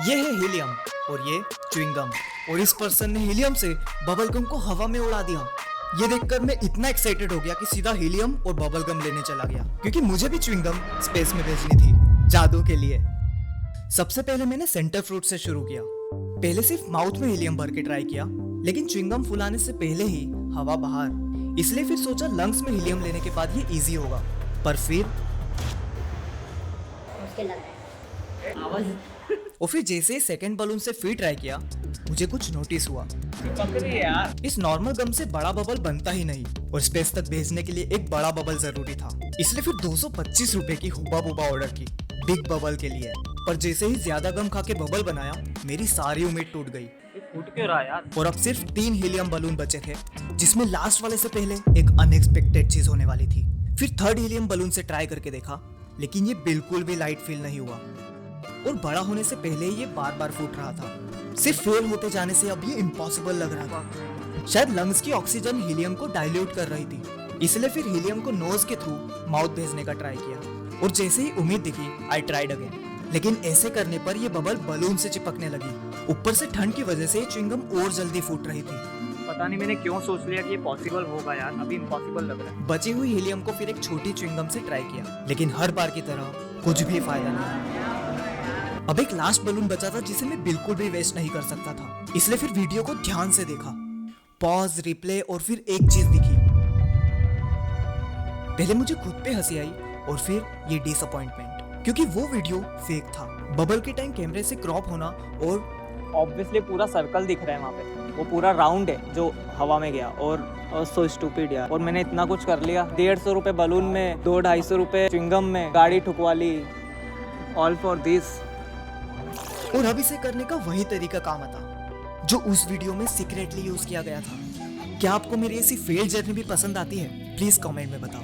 ये है हीलियम और ये च्युइंगम और इस पर्सन ने हीलियम से बबल गम को हवा में उड़ा दिया। ये देखकर मैं इतना एक्साइटेड हो गया कि सीधा हीलियम और बबल गम लेने चला गया क्योंकि मुझे भी च्युइंगम स्पेस में भेजनी थी जादू के लिए। सबसे पहले मैंने सेंटर फ्रूट से शुरू किया। पहले सिर्फ माउथ में हीलियम भर के ट्राई किया, लेकिन च्युइंगम फुलाने से पहले ही हवा बाहर, इसलिए फिर सोचा लंग्स में हीलियम लेने के बाद ये इजी होगा। पर फिर और फिर जैसे ही सेकंड बलून से फिर ट्राई किया, मुझे कुछ नोटिस हुआ। यार इस नॉर्मल गम से बड़ा बबल बनता ही नहीं और स्पेस तक भेजने के लिए एक बड़ा बबल जरूरी था, इसलिए फिर 225 रुपए की हुबा बुबा ऑर्डर की बिग बबल के लिए। पर जैसे ही ज्यादा गम खा के बबल बनाया, मेरी सारी उम्मीद टूट गई फूट क्यों रहा यार। और अब सिर्फ 3 हीलियम बलून बचे थे, जिसमें लास्ट वाले से पहले एक अनएक्सपेक्टेड चीज होने वाली थी। फिर थर्ड हीलियम बलून से ट्राई करके देखा, लेकिन ये बिल्कुल भी लाइट फील नहीं हुआ और बड़ा होने से पहले ही ये बार बार फूट रहा था। सिर्फ फेल होते जाने से अब ये इम्पॉसिबल लग रहा था। शायद लंग्स की ऑक्सीजन हीलियम को डाइल्यूट कर रही थी, इसलिए फिर हीलियम को नोज के थ्रू माउथ भेजने का ट्राई किया और जैसे ही उम्मीद दिखी, आई ट्राइड अगेन। लेकिन ऐसे करने पर ये बबल बलून से चिपकने लगी। ऊपर से ठंड की वजह से च्युइंगम और जल्दी फूट रही थी। पता नहीं मैंने क्यों सोच लिया कि ये पॉसिबल होगा यार, अभी इम्पॉसिबल लग रहा है। बची हुई हीलियम को फिर एक छोटी च्युइंगम से ट्राई किया, लेकिन हर बार की तरह कुछ भी फायदा नहीं। अब एक लास्ट बलून बचा था जिसे मैं बिल्कुल भी वेस्ट नहीं कर सकता था, इसलिए फिर वीडियो को ध्यान से देखा, पॉज, रिप्ले और फिर एक चीज दिखी। पहले मुझे खुद पे हंसी आई और फिर ये डिसअपॉइंटमेंट, क्योंकि वो वीडियो फेक था। बबल के टाइम कैमरे से क्रॉप होना और ऑब्वियसली पूरा सर्कल दिख रहा है वहाँ पे, वो पूरा राउंड है जो हवा में गया। और सो स्टूपिड यार। और मैंने इतना कुछ कर लिया, 150 रुपये बलून में, 200-250 रुपये च्युइंगम में, गाड़ी ठुकवा ली, ऑल फॉर दिस। और अब इसे करने का वही तरीका काम आता जो उस वीडियो में सीक्रेटली यूज किया गया था। क्या आपको मेरी ऐसी फेल जर्नी भी पसंद आती है? प्लीज कमेंट में बताओ।